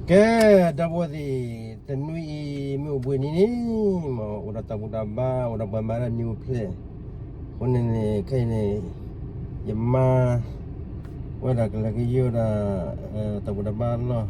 Ke dapat di tenui mu buat ini mau udah tabu daba udah bambaran new play.คนนี่ใครนี่ยามาว่าดักlagi yo dah tabu daba loh.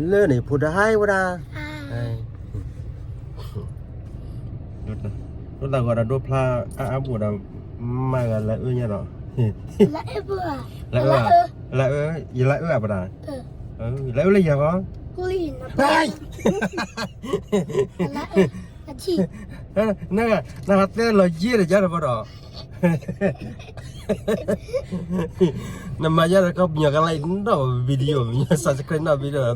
Le ni pudah hai pudah. Hai. Lúc nào gọi là đô pla áp của là mai là lại ư nha đó. Lại vừa. Lại ư à bà đà. Lại ư là gì có? Lì nó. Đây. Lại ư là gì? Nè, nó tên là gì để ra bà đà. Nằm mà ra có nhiều cái like đó video mình subscribe nó video.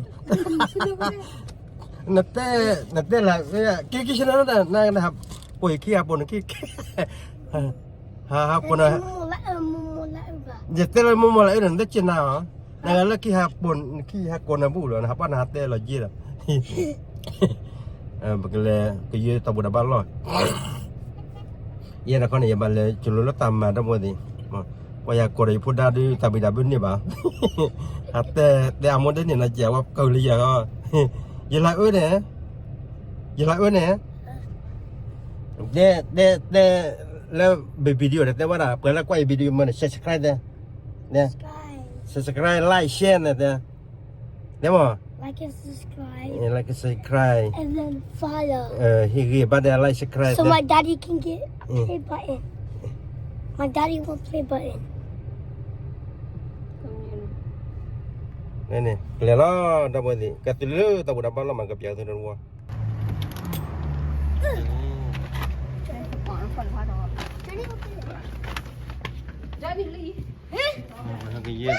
Nó tên là cái nó là học buổi kia buồn kia ha buồn à giờ tên là mua lại lần đất trên nào hả này là kia buồn kia còn là bù rồi học ăn hạt tên là gì rồi cái gì tao buồn đáp rồi giờ là con này bạn lấy chủ lực tầm mà đâu gì bây giờ cô đấy phụ đa đi tao bị đáp ứng như bà hạt tên để ăn món đấy là chèo câu lý giờ giờ lại ơi nè giờ lại ơi nè đểแล้ววิดีโอแต่ว่าเปิดแล้วก็วิดีโอมัน subscribe เนี่ย subscribe like share เนี่ยเนี่ยมั้ง like and subscribe like and subscribe and then follow he give but like subscribe so my daddy can get play button my daddy will play button นี่เลี้ยงแล้วดับเบิ้ลดิกระตุ้นเลยตับดับเบิ้ลแล้วมันก็เปียกตัวนั้นวัวcái gì vậy?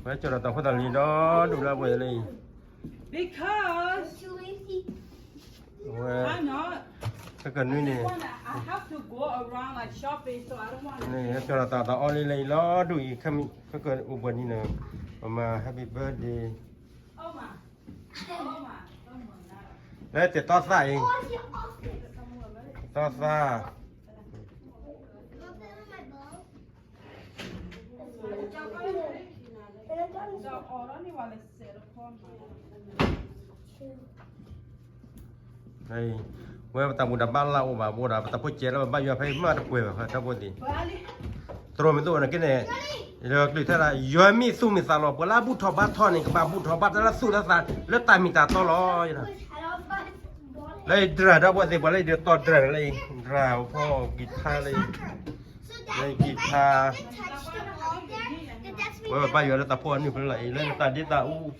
Phải cho tao phải làm gì đó đủ ra về đi. Because I'm not. Cái cần nuôi nè. I have to go around like shopping, so I don't want. Này cho tao on lên lo đủ gì không cái cần u buồn đi nè. Mà happy birthday. Oh my. Đấy thì to sai. To xa. Đây, quay tao muốn đập bal lao mà mua đập tao phải chế nó bao nhiêu phải mất quay mà tao muốn gì. Rồi mình tôi là cái này, được thì thế là giờ mi su mi sao lo, bữa lá bút thọ bát thọ này các bút thọ bát là su là sao, lớp tai mi ta to lo vậy nè. Đây dra đó bọn gì bọn này được to dra đây, draพ่อ guitar đây guitar. Bây giờ giờ ta phun như thế này, lên ta đi ta u,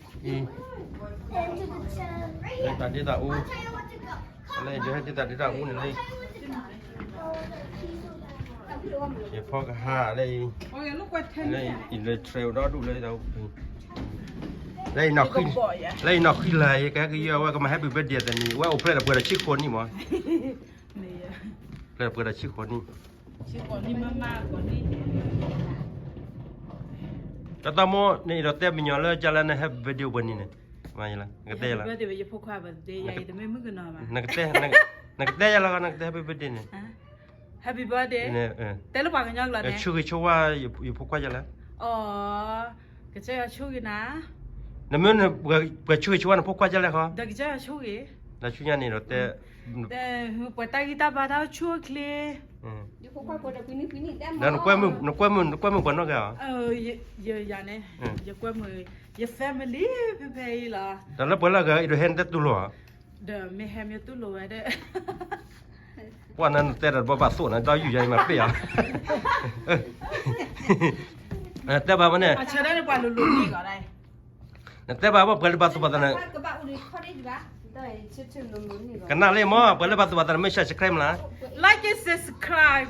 lên ta đi ta u, lên đi ta đi ta u này đây. Chỉพ่อก็5đây, đây in the trail đó đủ đây đâu. Đây nó khi lại cái gìว่าก็มา happy birthday แต่นี่ว่าโอเปร่าเปิดชื่อคนนี่มั้งเปิดชื่อคนนี่ ชื่อคนนี้มากกว่านี้ แต่ตอนโมนี่เราเต้มีเยอะเลยจะเล่น happy birthday วันนี้เนี่ยมาอย่างไรนักเต้ละ เดี๋ยวจะพกความแบบเดย์ใหญ่แต่ไม่มึงกันหน่อยมา นักเต้ยังละกันนักเต้ happy birthday เนี่ย Happy birthday เนี่ยแต่ละปากกันยังเหรอเนี่ย ชื่อว่าอยู่พกว่าจะแล้ว อ๋อก็จะช่วยนะนั่นมันเปิดชื่อว่าพกว่าจะแล้วเขา เดี๋ยวก็จะช่วย แล้วชื่อยันนี่เราเต้ แต่เปิดตากีตาร์บาร์เท้าช่วยเคลียอยู่พกความปวดปีนี้แต่แล้วนกล้วยมือคนนกเหรอเยอะอย่างนี้เยอะกว่ามือเยอะ family เพ่ๆล่ะแต่แล้วเปิดแล้วก็อีดูเห็นแต่ตัวหล่อเดี๋ยวไม่แฮมอยู่ตู้โหลไว้เด้อวันนั้นแต่เราบ้าส่วนนั้นเราอยู่ใหญ่มาเปียแต่บ้ามันเนี่ยเชื่อได้ในป่าลุลุนี่ก็ได้แต่บ้าว่าเปิดบ้าสุภาพนั่นกันน่าเลยมั้งเปิดบ้าสุภาพนั่นไม่ใช่สคริปต์นะ like and subscribe